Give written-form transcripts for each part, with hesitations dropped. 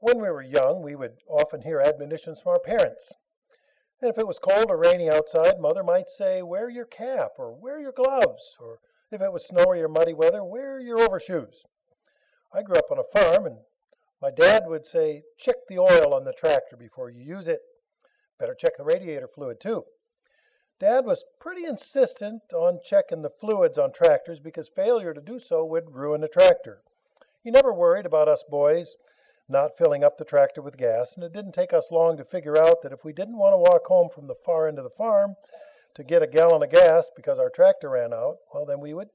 When we were young, we would often hear admonitions from our parents. And if it was cold or rainy outside, Mother might say, wear your cap or wear your gloves. Or if it was snowy or muddy weather, wear your overshoes. I grew up on a farm, and my dad would say, check the oil on the tractor before you use it. Better check the radiator fluid too. Dad was pretty insistent on checking the fluids on tractors because failure to do so would ruin the tractor. He never worried about us boys not filling up the tractor with gas, and it didn't take us long to figure out that if we didn't want to walk home from the far end of the farm to get a gallon of gas because our tractor ran out, well, then we would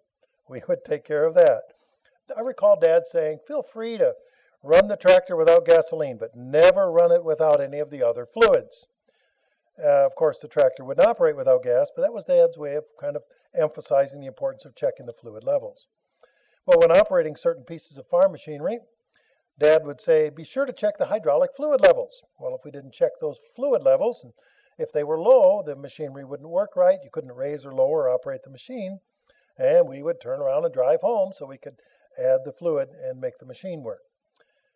take care of that. I recall Dad saying, feel free to run the tractor without gasoline, but never run it without any of the other fluids. Of course, the tractor wouldn't operate without gas, but that was Dad's way of kind of emphasizing the importance of checking the fluid levels. Well, when operating certain pieces of farm machinery, Dad would say, be sure to check the hydraulic fluid levels. Well, if we didn't check those fluid levels, and if they were low, the machinery wouldn't work right. You couldn't raise or lower or operate the machine. And we would turn around and drive home so we could add the fluid and make the machine work.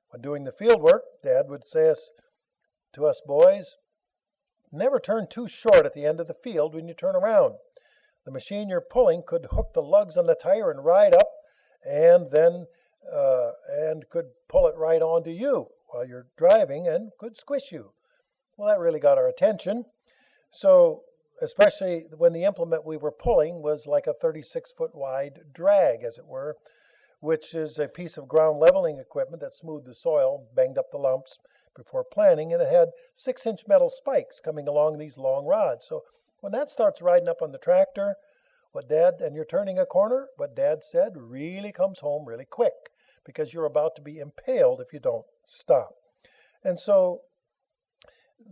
When doing the field work, Dad would say to us boys, never turn too short at the end of the field when you turn around. The machine you're pulling could hook the lugs on the tire and ride up and could pull it right onto you while you're driving and could squish you. Well, that really got our attention. So, especially when the implement we were pulling was like a 36-foot wide drag, as it were, which is a piece of ground leveling equipment that smoothed the soil, banged up the lumps before planting, and it had 6-inch metal spikes coming along these long rods. So when that starts riding up on the tractor, and you're turning a corner, what Dad said really comes home really quick because you're about to be impaled if you don't stop. And so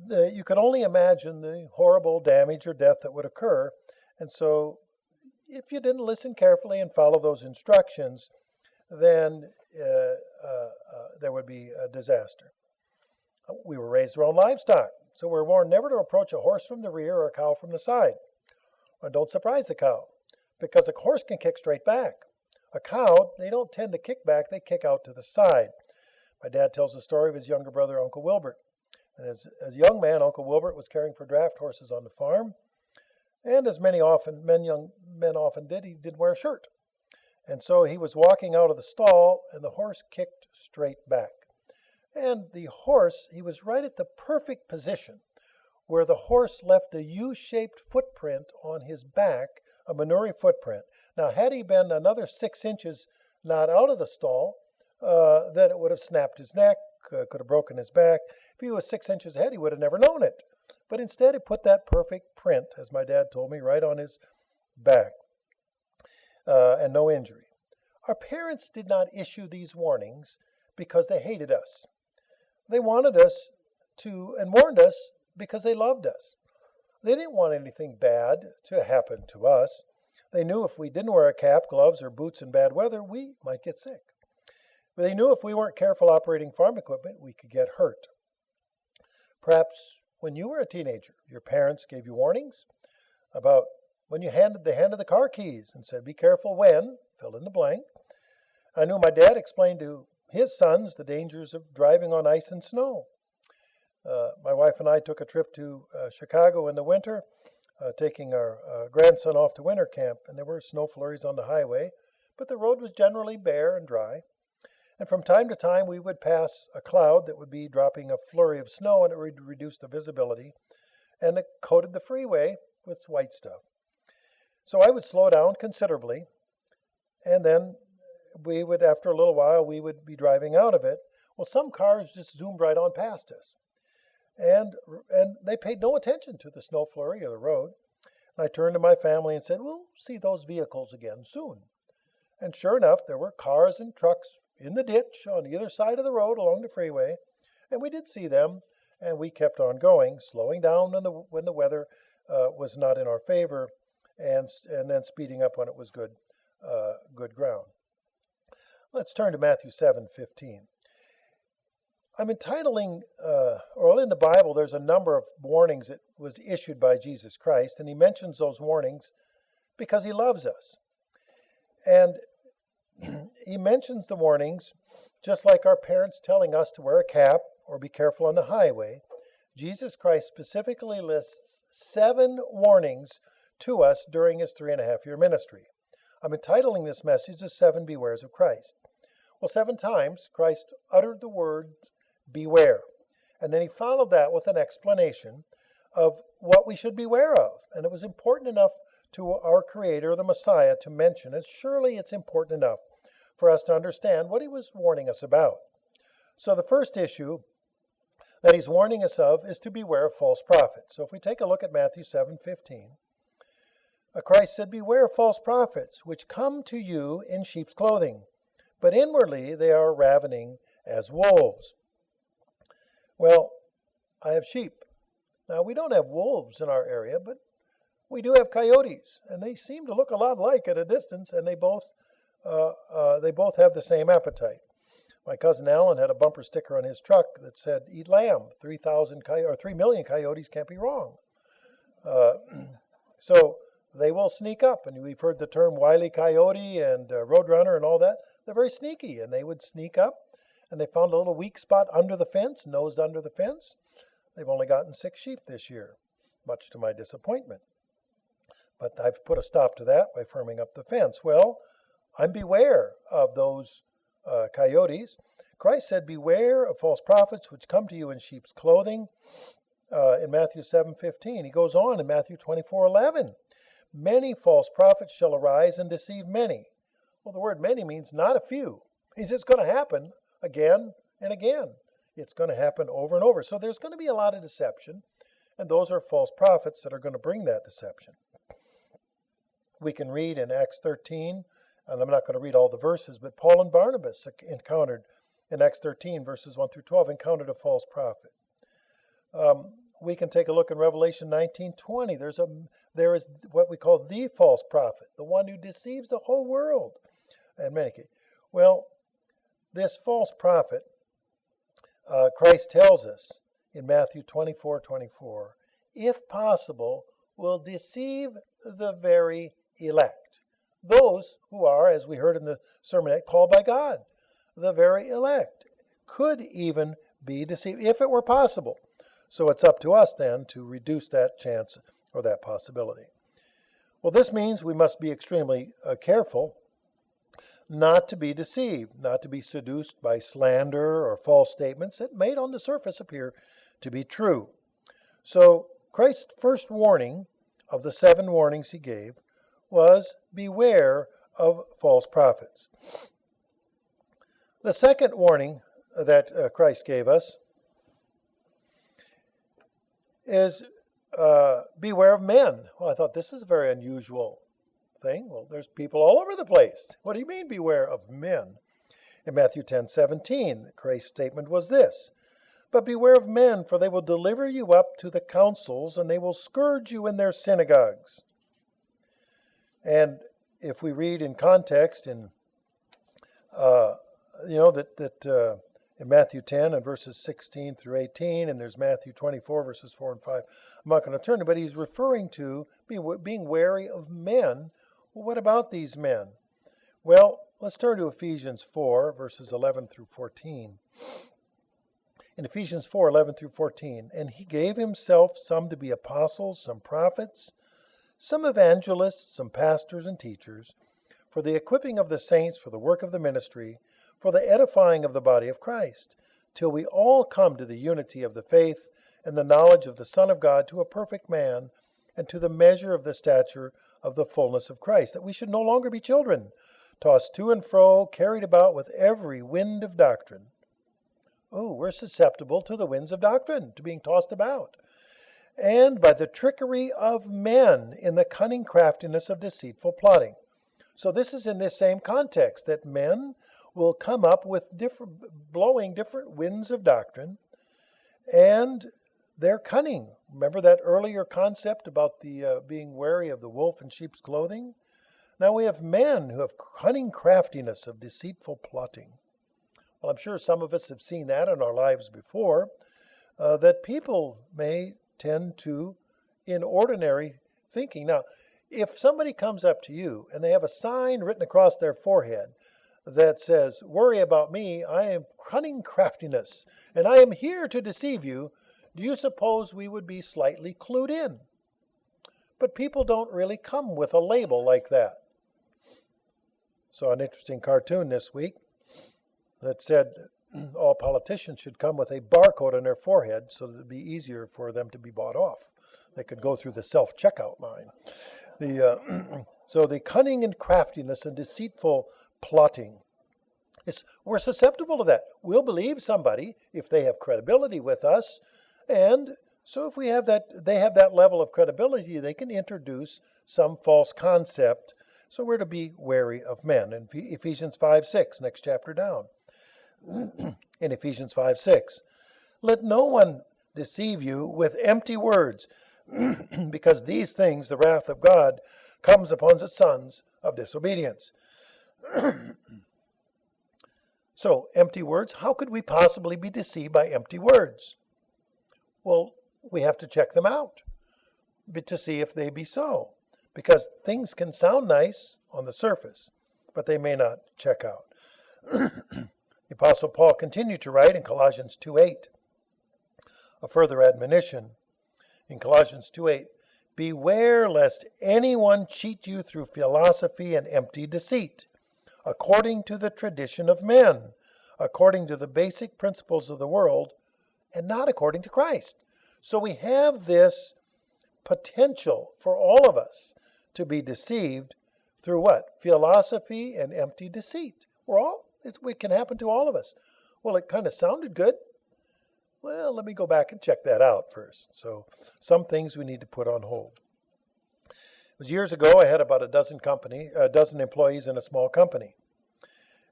you could only imagine the horrible damage or death that would occur. And so if you didn't listen carefully and follow those instructions, then there would be a disaster. We were raised around livestock, so we're warned never to approach a horse from the rear or a cow from the side. Or don't surprise the cow, because a horse can kick straight back. A cow, they don't tend to kick back, they kick out to the side. My dad tells the story of his younger brother, Uncle Wilbert. And as a young man, Uncle Wilbert was caring for draft horses on the farm. And as men often did, he didn't wear a shirt. And so he was walking out of the stall, and the horse kicked straight back. And the horse, he was right at the perfect position where the horse left a U-shaped footprint on his back, a manure footprint. Now, had he been another 6 inches not out of the stall, then it would have snapped his neck, could have broken his back. If he was 6 inches ahead, he would have never known it. But instead, he put that perfect print, as my dad told me, right on his back, and no injury. Our parents did not issue these warnings because they hated us. They wanted us to, and warned us because they loved us. They didn't want anything bad to happen to us. They knew if we didn't wear a cap, gloves, or boots in bad weather, we might get sick. But they knew if we weren't careful operating farm equipment, we could get hurt. Perhaps when you were a teenager, your parents gave you warnings about when they handed the car keys and said, be careful when, fill in the blank. I knew my dad explained to his sons the dangers of driving on ice and snow. My wife and I took a trip to Chicago in the winter, taking our grandson off to winter camp, and there were snow flurries on the highway, but the road was generally bare and dry. And from time to time, we would pass a cloud that would be dropping a flurry of snow, and it would reduce the visibility, and it coated the freeway with white stuff. So I would slow down considerably, and then after a little while, we would be driving out of it. Well, some cars just zoomed right on past us, and they paid no attention to the snow flurry or the road. And I turned to my family and said, we'll see those vehicles again soon. And sure enough, there were cars and trucks in the ditch on either side of the road along the freeway, and we did see them, and we kept on going, slowing down when the weather was not in our favor, and then speeding up when it was good ground. Let's turn to Matthew 7:15. I'm entitling, in the Bible, there's a number of warnings that was issued by Jesus Christ, and he mentions those warnings because he loves us. And he mentions the warnings Just like our parents telling us to wear a cap or be careful on the highway, Jesus Christ specifically lists 7 warnings to us during his 3.5-year ministry. I'm entitling this message, The 7 Bewares of Christ. Well, 7 times Christ uttered the words, beware. And then he followed that with an explanation of what we should beware of. And it was important enough to our Creator, the Messiah, to mention it. Surely it's important enough for us to understand what he was warning us about. So the first issue that he's warning us of is to beware of false prophets. So if we take a look at Matthew 7:15, Christ said, beware of false prophets, which come to you in sheep's clothing, but inwardly they are ravening as wolves. Well, I have sheep. Now, we don't have wolves in our area, but we do have coyotes, and they seem to look a lot alike at a distance, and they both have the same appetite. My cousin Alan had a bumper sticker on his truck that said, eat lamb. 3 million coyotes can't be wrong. So they will sneak up, and we've heard the term wily coyote and roadrunner and all that. They're very sneaky, and they would sneak up, and they found a little weak spot under the fence, nosed under the fence. They've only gotten 6 sheep this year, much to my disappointment. But I've put a stop to that by firming up the fence. Well, I'm beware of those coyotes. Christ said, beware of false prophets which come to you in sheep's clothing in Matthew 7:15. He goes on in Matthew 24:11. Many false prophets shall arise and deceive many. Well, the word many means not a few. He says it's going to happen again and again. It's going to happen over and over. So there's going to be a lot of deception, and those are false prophets that are going to bring that deception. We can read in Acts 13, and I'm not going to read all the verses, but Paul and Barnabas encountered, in Acts 13, verses 1 through 12, encountered a false prophet. We can take a look in Revelation 19:20. There is what we call the false prophet, the one who deceives the whole world. In many cases. Well, this false prophet, Christ tells us in Matthew 24:24, if possible, will deceive the very elect. Those who are, as we heard in the sermon, called by God. The very elect could even be deceived, if it were possible. So it's up to us then to reduce that chance or that possibility. Well, this means we must be extremely careful not to be deceived, not to be seduced by slander or false statements that may on the surface appear to be true. So Christ's first warning of the 7 warnings he gave was beware of false prophets. The second warning that Christ gave us is beware of men. Well, I thought this is a very unusual thing. Well, there's people all over the place. What do you mean beware of men? In Matthew 10:17, Christ's statement was this, but beware of men, for they will deliver you up to the councils, and they will scourge you in their synagogues. And if we read in context, in in Matthew 10 and verses 16 through 18, and there's Matthew 24 verses 4 and 5. I'm not going to turn to, but he's referring to being wary of men. Well, what about these men? Well, let's turn to Ephesians 4 verses 11 through 14. In Ephesians 4:11 through 14, and he gave himself some to be apostles, some prophets, some evangelists, some pastors and teachers, for the equipping of the saints, for the work of the ministry, for the edifying of the body of Christ, till we all come to the unity of the faith and the knowledge of the Son of God, to a perfect man, and to the measure of the stature of the fullness of Christ, that we should no longer be children, tossed to and fro, carried about with every wind of doctrine. Oh, we're susceptible to the winds of doctrine, to being tossed about. And by the trickery of men in the cunning craftiness of deceitful plotting. So this is in this same context, that men will come up with blowing different winds of doctrine, and they're cunning. Remember that earlier concept about the being wary of the wolf in sheep's clothing? Now we have men who have cunning craftiness of deceitful plotting. Well, I'm sure some of us have seen that in our lives before, that people may tend to, in ordinary thinking. Now, if somebody comes up to you and they have a sign written across their forehead that says, worry about me, I am cunning craftiness, and I am here to deceive you, do you suppose we would be slightly clued in? But people don't really come with a label like that. Saw an interesting cartoon this week that said all politicians should come with a barcode on their forehead so that it would be easier for them to be bought off. They could go through the self-checkout line. So the cunning and craftiness and deceitful plotting, we're susceptible to that. We'll believe somebody if they have credibility with us, and so if we have they have that level of credibility, they can introduce some false concept. So we're to be wary of men. In Ephesians 5:6, next chapter down. In Ephesians 5:6, let no one deceive you with empty words, because these things, the wrath of God, comes upon the sons of disobedience. So, empty words, how could we possibly be deceived by empty words? Well, we have to check them out to see if they be so. Because things can sound nice on the surface, but they may not check out. The Apostle Paul continued to write in Colossians 2:8, a further admonition. In Colossians 2:8, beware lest anyone cheat you through philosophy and empty deceit, according to the tradition of men, according to the basic principles of the world, and not according to Christ. So we have this potential for all of us to be deceived through what? Philosophy and empty deceit. It can happen to all of us. Well, it kind of sounded good. Well, let me go back and check that out first. So some things we need to put on hold. It was years ago, I had about a dozen employees in a small company.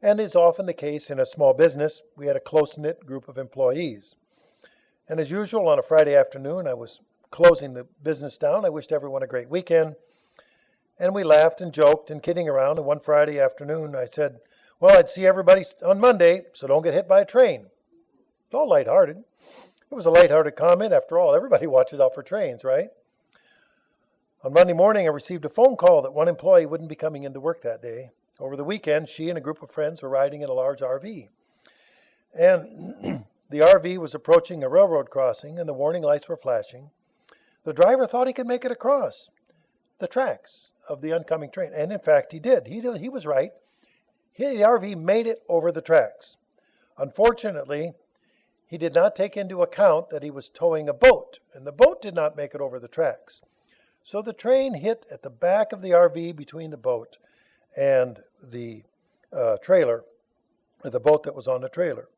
And as often the case in a small business, we had a close-knit group of employees. And as usual, on a Friday afternoon, I was closing the business down. I wished everyone a great weekend. And we laughed and joked and kidding around. And one Friday afternoon, I said, well, I'd see everybody on Monday, so don't get hit by a train. It's all lighthearted. It was a lighthearted comment. After all, everybody watches out for trains, right? On Monday morning, I received a phone call that one employee wouldn't be coming into work that day. Over the weekend, she and a group of friends were riding in a large RV. And the RV was approaching a railroad crossing, and the warning lights were flashing. The driver thought he could make it across the tracks of the oncoming train. And in fact, he did. He was right. The RV made it over the tracks. Unfortunately, he did not take into account that he was towing a boat, and the boat did not make it over the tracks. So the train hit at the back of the RV between the boat and the trailer, the boat that was on the trailer.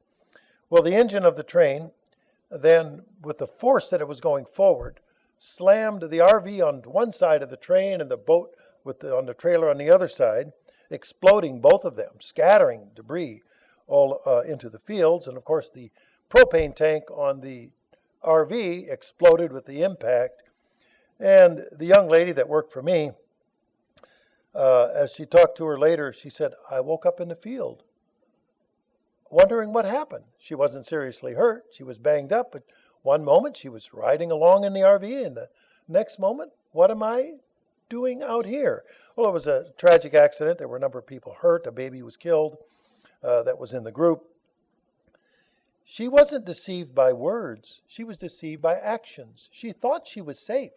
Well, the engine of the train then, with the force that it was going forward, slammed the RV on one side of the train and the boat on the trailer on the other side, exploding both of them, scattering debris all into the fields. And of course, the propane tank on the RV exploded with the impact. And the young lady that worked for me, as she talked to her later, she said, I woke up in the field wondering what happened. She wasn't seriously hurt. She was banged up, but one moment she was riding along in the RV, and the next moment, what am I doing out here? Well, it was a tragic accident. There were a number of people hurt. A baby was killed that was in the group. She wasn't deceived by words. She was deceived by actions. She thought she was safe,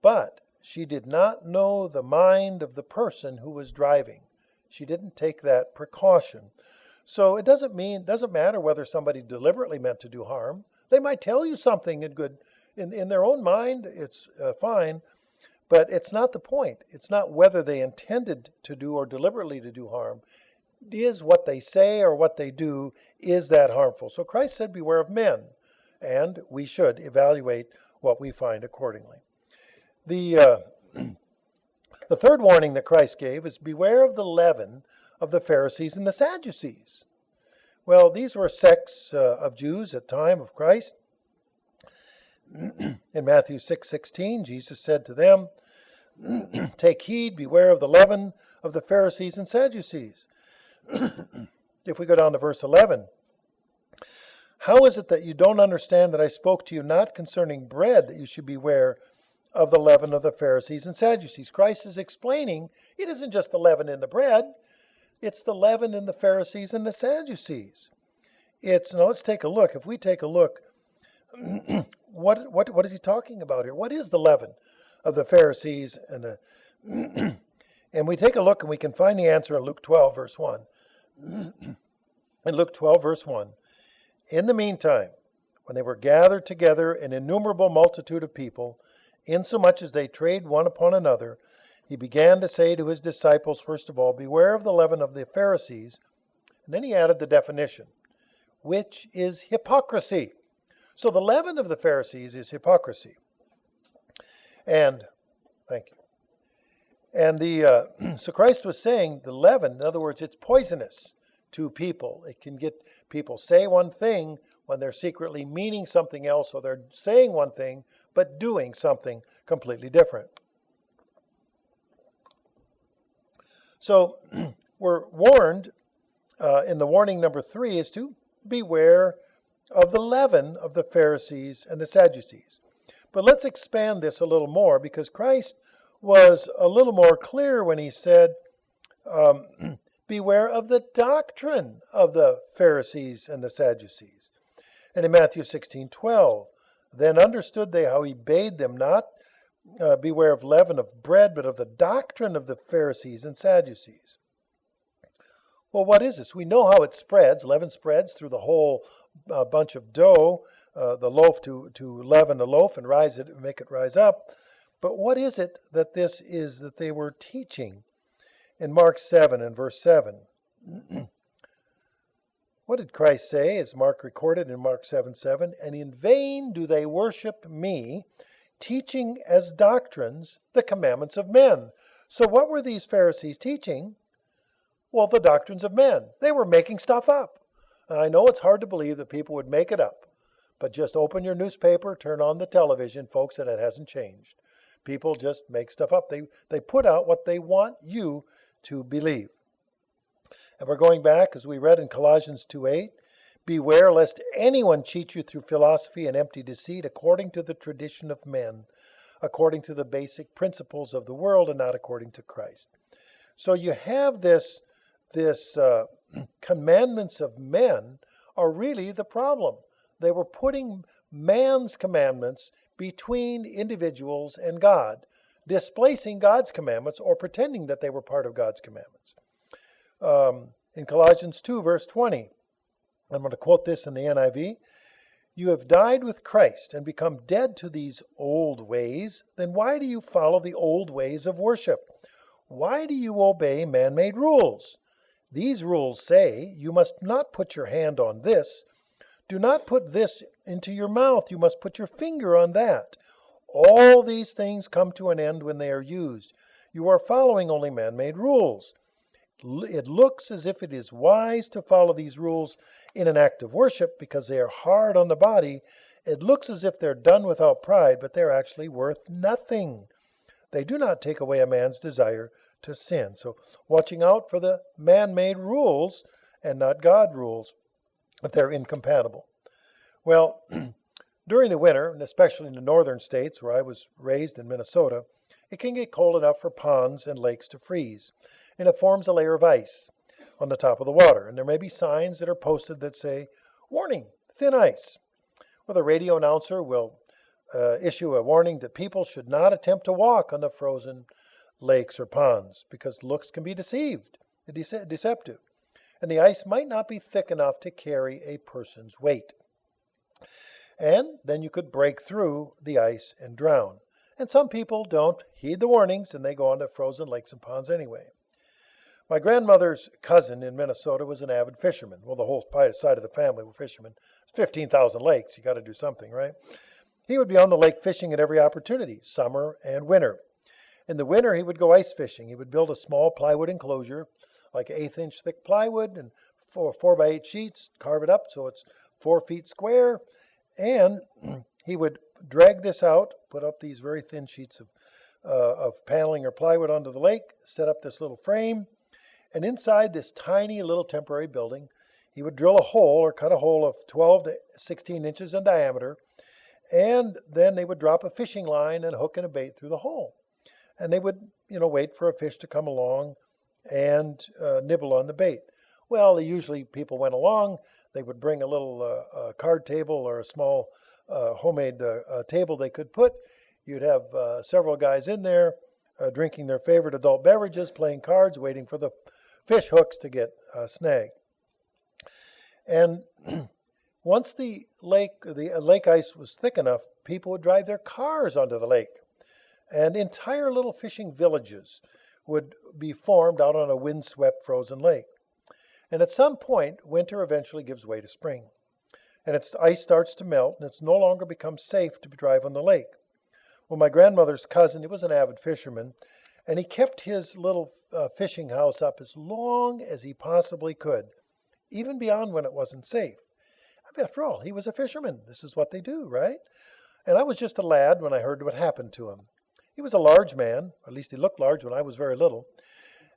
but she did not know the mind of the person who was driving. She didn't take that precaution. So it doesn't matter whether somebody deliberately meant to do harm. They might tell you something in their own mind. It's fine, but it's not the point. It's not whether they intended to do or deliberately to do harm. Is what they say or what they do, is that harmful? So Christ said, beware of men, and we should evaluate what we find accordingly. The third warning that Christ gave is beware of the leaven of the Pharisees and the Sadducees. Well, these were sects of Jews at the time of Christ. In Matthew 6:16, Jesus said to them, take heed, beware of the leaven of the Pharisees and Sadducees. If we go down to verse 11, how is it that you don't understand that I spoke to you not concerning bread, that you should beware of the leaven of the Pharisees and Sadducees? Christ is explaining it isn't just the leaven in the bread. It's the leaven in the Pharisees and the Sadducees. Now let's take a look. If we take a look, what is he talking about here? What is the leaven of the Pharisees and the and we take a look and we can find the answer in Luke 12, verse 1. In Luke 12, verse 1, in the meantime, when they were gathered together an innumerable multitude of people, insomuch as they trade one upon another, he began to say to his disciples, first of all, beware of the leaven of the Pharisees. And then he added the definition, which is hypocrisy. So the leaven of the Pharisees is hypocrisy. And, thank you. And so Christ was saying the leaven, in other words, it's poisonous to people. It can get people say one thing when they're secretly meaning something else, or they're saying one thing but doing something completely different. So we're warned, in the warning number 3 is to beware of the leaven of the Pharisees and the Sadducees. But let's expand this a little more, because Christ was a little more clear when he said, beware of the doctrine of the Pharisees and the Sadducees. And in Matthew 16:12, then understood they how he bade them not beware of leaven of bread, but of the doctrine of the Pharisees and Sadducees. Well, what is this? We know how it spreads. Leaven spreads through the whole bunch of dough, the loaf to leaven the loaf and make it rise up. But what is it that this is that they were teaching? In Mark 7 and verse 7, what did Christ say, as Mark recorded in Mark 7:7? And in vain do they worship me, teaching as doctrines the commandments of men. So what were these Pharisees teaching? Well, the doctrines of men. They were making stuff up. And I know it's hard to believe that people would make it up, but just open your newspaper, turn on the television, folks, and it hasn't changed. People just make stuff up. They put out what they want you to believe. And we're going back, as we read in Colossians 2:8, beware lest anyone cheat you through philosophy and empty deceit, according to the tradition of men, according to the basic principles of the world, and not according to Christ. So you have this commandments of men are really the problem. They were putting man's commandments between individuals and God, displacing God's commandments or pretending that they were part of God's commandments. In Colossians 2, verse 20, I'm going to quote this in the NIV. You have died with Christ and become dead to these old ways. Then why do you follow the old ways of worship? Why do you obey man-made rules? These rules say, you must not put your hand on this. Do not put this into your mouth. You must put your finger on that. All these things come to an end when they are used. You are following only man-made rules. It looks as if it is wise to follow these rules in an act of worship because they are hard on the body. It looks as if they're done without pride, but they're actually worth nothing. They do not take away a man's desire to sin. So watching out for the man-made rules and not God rules, if they're incompatible. Well, during the winter, and especially in the northern states where I was raised in Minnesota, it can get cold enough for ponds and lakes to freeze, and it forms a layer of ice on the top of the water. And there may be signs that are posted that say, warning, thin ice. Well, the radio announcer will issue a warning that people should not attempt to walk on the frozen lakes or ponds because looks can be deceptive. And the ice might not be thick enough to carry a person's weight. And then you could break through the ice and drown. And some people don't heed the warnings and they go on to frozen lakes and ponds anyway. My grandmother's cousin in Minnesota was an avid fisherman. Well, the whole side of the family were fishermen. It's 15,000 lakes. You got to do something, right? He would be on the lake fishing at every opportunity, summer and winter. In the winter, he would go ice fishing. He would build a small plywood enclosure, like 1/8-inch thick plywood, and 4x8 sheets, carve it up so it's 4 feet square. And he would drag this out, put up these very thin sheets of paneling or plywood onto the lake, set up this little frame, and inside this tiny little temporary building, he would drill a hole or cut a hole of 12 to 16 inches in diameter, and then they would drop a fishing line and hook and a bait through the hole. And they would, wait for a fish to come along and nibble on the bait. Well, usually people went along. They would bring a little card table or a small homemade table they could put. You'd have several guys in there drinking their favorite adult beverages, playing cards, waiting for the fish hooks to get snagged. And once the lake ice was thick enough, people would drive their cars onto the lake. And entire little fishing villages would be formed out on a windswept frozen lake. And at some point, winter eventually gives way to spring. And its ice starts to melt, and it's no longer becomes safe to drive on the lake. Well, my grandmother's cousin, he was an avid fisherman, and he kept his little fishing house up as long as he possibly could, even beyond when it wasn't safe. After all, he was a fisherman. This is what they do, right? And I was just a lad when I heard what happened to him. He was a large man, or at least he looked large when I was very little,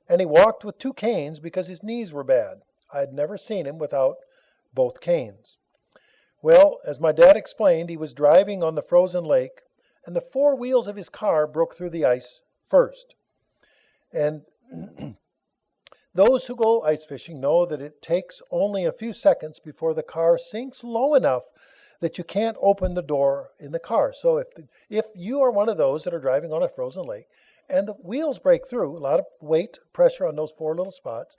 and he walked with 2 canes because his knees were bad. I had never seen him without both canes. Well, as my dad explained, he was driving on the frozen lake, and the 4 wheels of his car broke through the ice first. And those who go ice fishing know that it takes only a few seconds before the car sinks low enough that you can't open the door in the car. So if you are one of those that are driving on a frozen lake and the wheels break through, a lot of weight, pressure on those 4 little spots,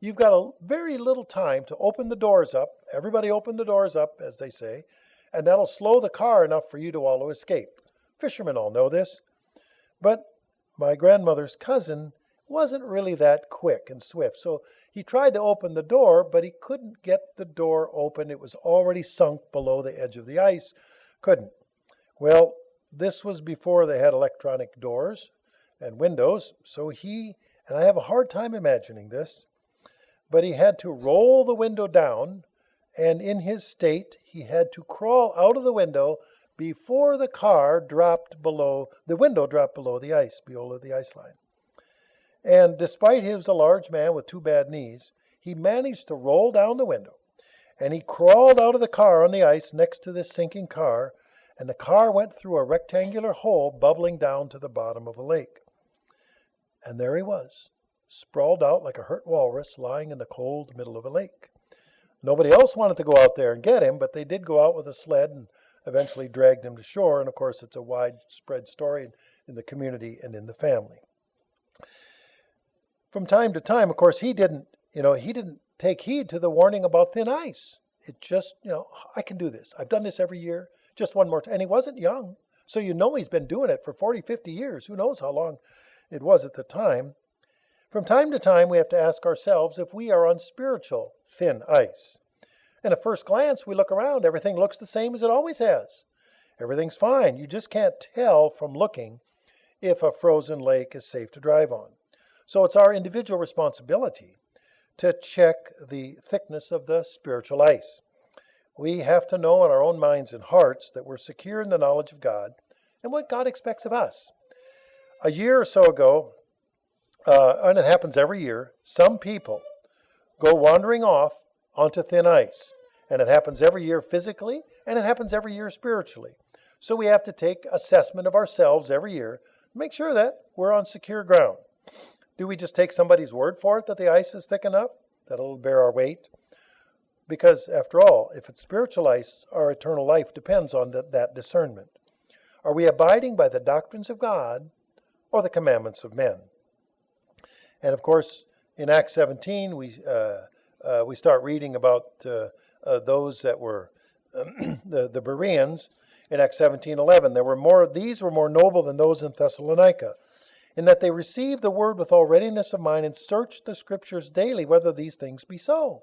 you've got a very little time to open the doors up. Everybody open the doors up, as they say, and that'll slow the car enough for you to all escape. Fishermen all know this. But my grandmother's cousin wasn't really that quick and swift. So he tried to open the door, but he couldn't get the door open. It was already sunk below the edge of the ice. Couldn't. Well, this was before they had electronic doors and windows. So and I have a hard time imagining this, but he had to roll the window down, and in his state, he had to crawl out of the window before the window dropped below the ice, below the ice line. And despite he was a large man with 2 bad knees, he managed to roll down the window, and he crawled out of the car on the ice next to this sinking car, and the car went through a rectangular hole bubbling down to the bottom of a lake. And there he was, sprawled out like a hurt walrus, lying in the cold middle of a lake. Nobody else wanted to go out there and get him, but they did go out with a sled and eventually dragged him to shore. And of course, it's a widespread story in the community and in the family. From time to time, of course, he didn't take heed to the warning about thin ice. It just, I can do this. I've done this every year, just one more time. And he wasn't young. So he's been doing it for 40, 50 years. Who knows how long it was at the time. From time to time, we have to ask ourselves if we are on spiritual thin ice. And at first glance, we look around. Everything looks the same as it always has. Everything's fine. You just can't tell from looking if a frozen lake is safe to drive on. So it's our individual responsibility to check the thickness of the spiritual ice. We have to know in our own minds and hearts that we're secure in the knowledge of God and what God expects of us. A year or so ago, and it happens every year, some people go wandering off onto thin ice. And it happens every year physically, and it happens every year spiritually. So we have to take assessment of ourselves every year to make sure that we're on secure ground. Do we just take somebody's word for it that the ice is thick enough, that it'll bear our weight? Because after all, if it's spiritual ice, our eternal life depends on that discernment. Are we abiding by the doctrines of God or the commandments of men? And of course, in Acts 17, we start reading about those that were the Bereans. In Acts 17:11, these were more noble than those in Thessalonica, in that they received the word with all readiness of mind and searched the scriptures daily whether these things be so.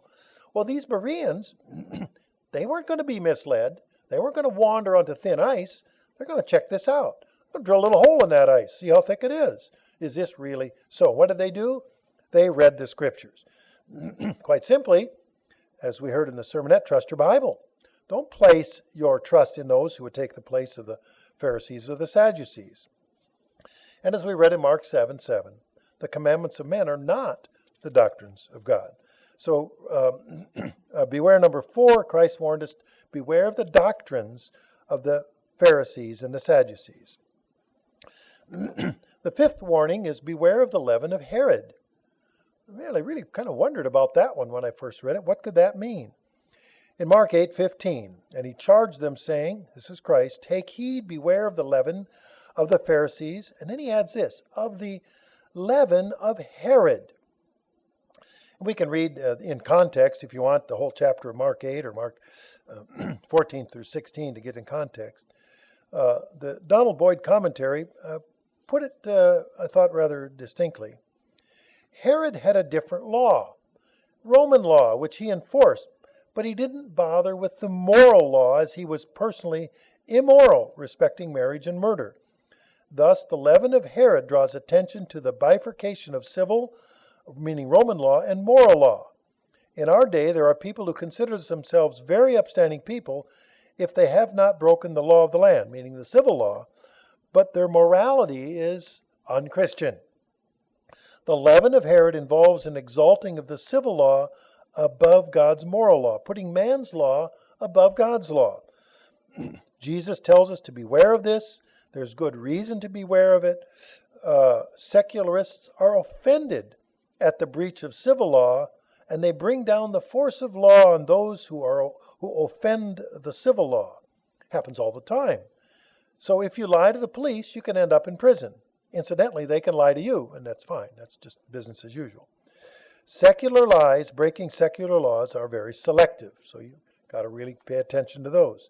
Well, these Bereans, they weren't going to be misled. They weren't going to wander onto thin ice. They're going to check this out. They'll drill a little hole in that ice, see how thick it is. Is this really so? What did they do? They read the scriptures. Quite simply, as we heard in the sermonette, trust your Bible. Don't place your trust in those who would take the place of the Pharisees or the Sadducees. And as we read in Mark 7:7, the commandments of men are not the doctrines of God. So beware number 4, Christ warned us, beware of the doctrines of the Pharisees and the Sadducees. The 5th warning is beware of the leaven of Herod. Man, I really kind of wondered about that one when I first read it. What could that mean? In Mark 8:15, and he charged them, saying, this is Christ, take heed, beware of the leaven of the Pharisees. And then he adds this, of the leaven of Herod. We can read in context, if you want, the whole chapter of Mark 8 or Mark 14 through 16 to get in context. The Donald Boyd commentary put it, I thought, rather distinctly. Herod had a different law, Roman law, which he enforced, but he didn't bother with the moral law, as he was personally immoral respecting marriage and murder. Thus, the leaven of Herod draws attention to the bifurcation of civil, meaning Roman law, and moral law. In our day, there are people who consider themselves very upstanding people if they have not broken the law of the land, meaning the civil law, but their morality is unchristian. The leaven of Herod involves an exalting of the civil law above God's moral law, putting man's law above God's law. Jesus tells us to beware of this. There's good reason to beware of it. Secularists are offended at the breach of civil law, and they bring down the force of law on those who offend the civil law. Happens all the time. So if you lie to the police, you can end up in prison. Incidentally, they can lie to you, and that's fine. That's just business as usual. Secular lies, breaking secular laws, are very selective, so you've got to really pay attention to those.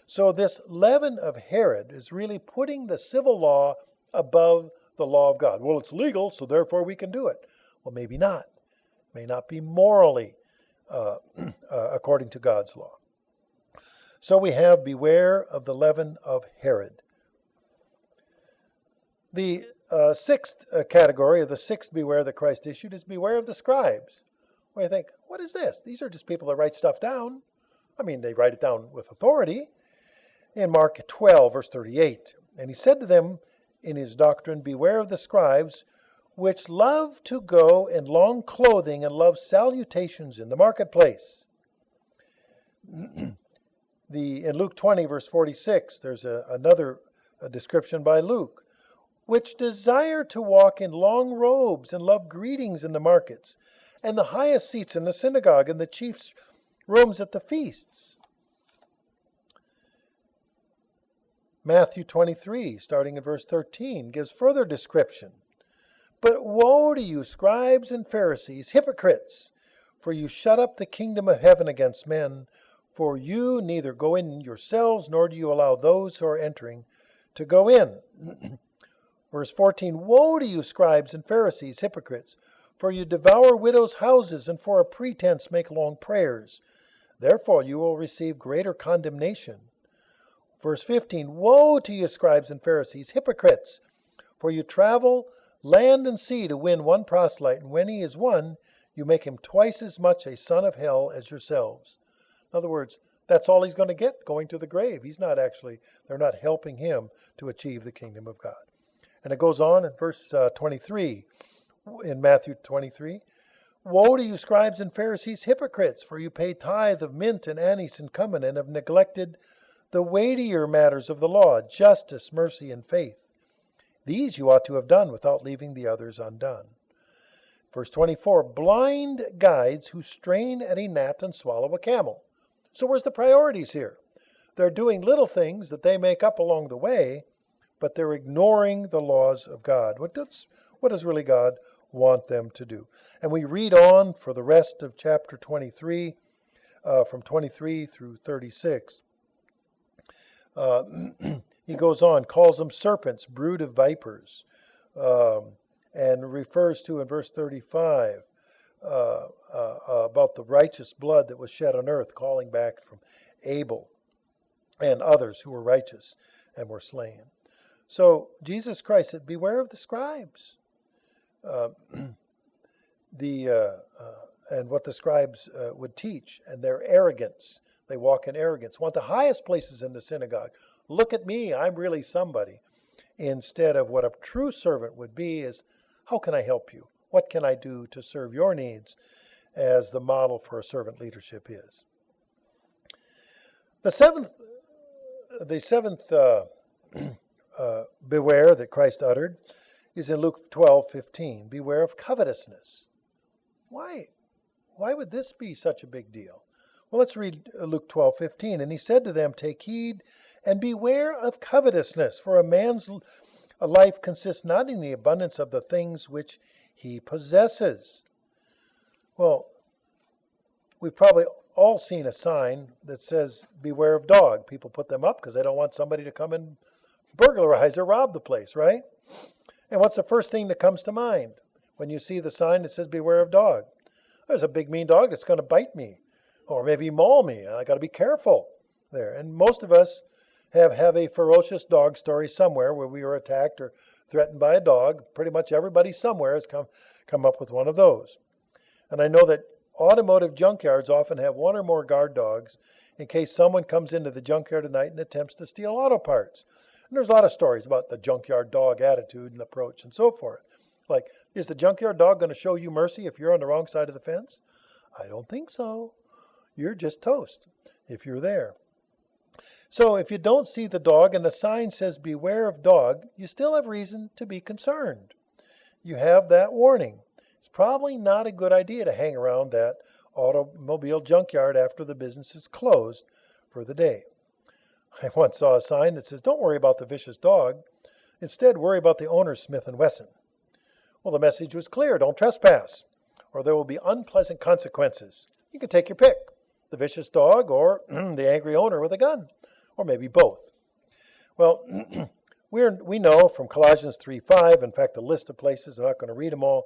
So this leaven of Herod is really putting the civil law above the law of God. Well, it's legal, so therefore we can do it. Well, maybe not. It may not be morally according to God's law. So we have beware of the leaven of Herod. The sixth category, or the sixth beware that Christ issued, is beware of the scribes. Well, you think, what is this? These are just people that write stuff down. I mean, they write it down with authority. In Mark 12, verse 38, and he said to them in his doctrine, beware of the scribes, which love to go in long clothing and love salutations in the marketplace. In Luke 20, verse 46, there's another description by Luke, which desire to walk in long robes and love greetings in the markets, and the highest seats in the synagogue and the chief's rooms at the feasts. Matthew 23, starting in verse 13, gives further description. But woe to you, scribes and Pharisees, hypocrites, for you shut up the kingdom of heaven against men, for you neither go in yourselves, nor do you allow those who are entering to go in. Verse 14, woe to you, scribes and Pharisees, hypocrites, for you devour widows' houses, and for a pretense make long prayers. Therefore you will receive greater condemnation. Verse 15, woe to you, scribes and Pharisees, hypocrites, for you travel land and sea to win one proselyte, and when he is won, you make him twice as much a son of hell as yourselves. In other words, that's all he's going to get going to the grave. They're not helping him to achieve the kingdom of God. And it goes on in verse 23, in Matthew 23, woe to you, scribes and Pharisees, hypocrites, for you pay tithe of mint and anise and cumin, and have neglected the weightier matters of the law, justice, mercy, and faith. These you ought to have done without leaving the others undone. Verse 24, blind guides who strain at a gnat and swallow a camel. So where's the priorities here? They're doing little things that they make up along the way, but they're ignoring the laws of God. What does really God want them to do? And we read on for the rest of chapter 23, from 23 through 36. He goes on, calls them serpents, brood of vipers, and refers to in verse 35 about the righteous blood that was shed on earth, calling back from Abel and others who were righteous and were slain. So Jesus Christ said, beware of the scribes. And what the scribes would teach, and their arrogance. They walk in arrogance, want the highest places in the synagogue. Look at me, I'm really somebody. Instead of what a true servant would be is, how can I help you? What can I do to serve your needs, as the model for a servant leadership is. The seventh beware that Christ uttered is in Luke 12:15. Beware of covetousness. Why would this be such a big deal? Well, let's read Luke 12:15. And he said to them, take heed and beware of covetousness, for a man's life consists not in the abundance of the things which he possesses. Well, we've probably all seen a sign that says, beware of dog. People put them up because they don't want somebody to come and burglarize or rob the place, right? And what's the first thing that comes to mind when you see the sign that says, beware of dog? There's a big mean dog that's going to bite me or maybe maul me. I got to be careful there. And most of us have a ferocious dog story somewhere where we were attacked or threatened by a dog. Pretty much everybody somewhere has come up with one of those. And I know that automotive junkyards often have one or more guard dogs in case someone comes into the junkyard at night and attempts to steal auto parts. And there's a lot of stories about the junkyard dog attitude and approach and so forth. Like, is the junkyard dog going to show you mercy if you're on the wrong side of the fence? I don't think so. You're just toast if you're there. So if you don't see the dog and the sign says beware of dog, you still have reason to be concerned. You have that warning. It's probably not a good idea to hang around that automobile junkyard after the business is closed for the day. I once saw a sign that says, don't worry about the vicious dog. Instead, worry about the owner, Smith & Wesson. Well, the message was clear. Don't trespass, or there will be unpleasant consequences. You can take your pick, the vicious dog or the angry owner with a gun, or maybe both. Well, we know from Colossians 3:5, in fact, a list of places, I'm not going to read them all,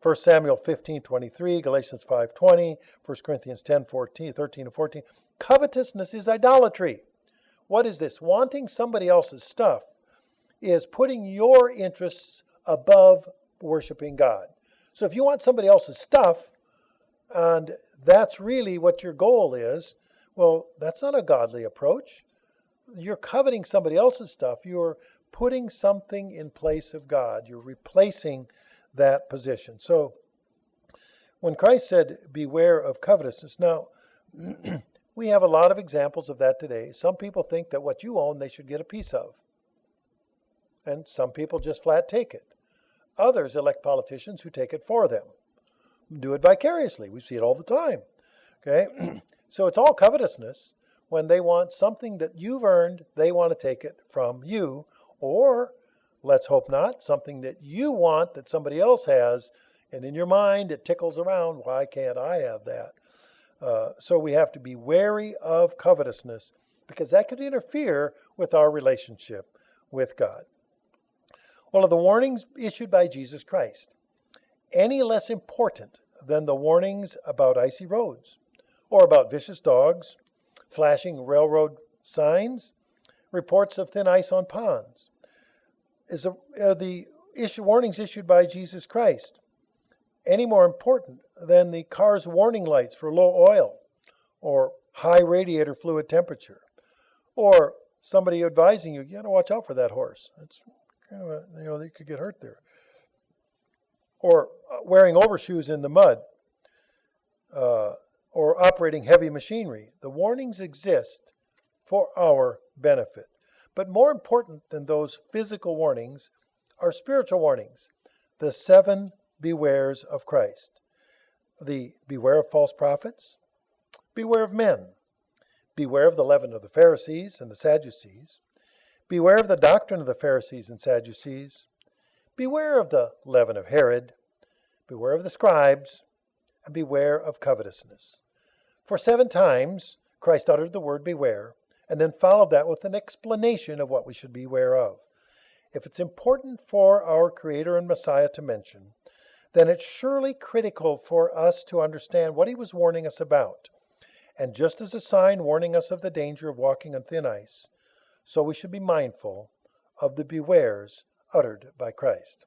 1 Samuel 15:23, Galatians 5:20, 1 Corinthians 13 and 14. Covetousness is idolatry. What is this? Wanting somebody else's stuff is putting your interests above worshiping God. So if you want somebody else's stuff, and that's really what your goal is, well, that's not a godly approach. You're coveting somebody else's stuff. You're putting something in place of God. You're replacing that position. So when Christ said, beware of covetousness, now, we have a lot of examples of that today. Some people think that what you own, they should get a piece of. And some people just flat take it. Others elect politicians who take it for them. Do it vicariously. We see it all the time. Okay? So it's all covetousness. When they want something that you've earned, they want to take it from you. Or, let's hope not, something that you want that somebody else has, and in your mind it tickles around, why can't I have that? So we have to be wary of covetousness because that could interfere with our relationship with God. One of the warnings issued by Jesus Christ, any less important than the warnings about icy roads or about vicious dogs, flashing railroad signs, reports of thin ice on ponds, are the warnings issued by Jesus Christ any more important than the car's warning lights for low oil or high radiator fluid temperature, or somebody advising you, you got to watch out for that horse. It's kind of they could get hurt there. Or wearing overshoes in the mud, or operating heavy machinery. The warnings exist for our benefit. But more important than those physical warnings are spiritual warnings, the 7 bewares of Christ. The beware of false prophets, beware of men, beware of the leaven of the Pharisees and the Sadducees, beware of the doctrine of the Pharisees and Sadducees, beware of the leaven of Herod, beware of the scribes, and beware of covetousness. For 7 times, Christ uttered the word beware, and then followed that with an explanation of what we should beware of. If it's important for our Creator and Messiah to mention, then it's surely critical for us to understand what he was warning us about. And just as a sign warning us of the danger of walking on thin ice, so we should be mindful of the bewares uttered by Christ.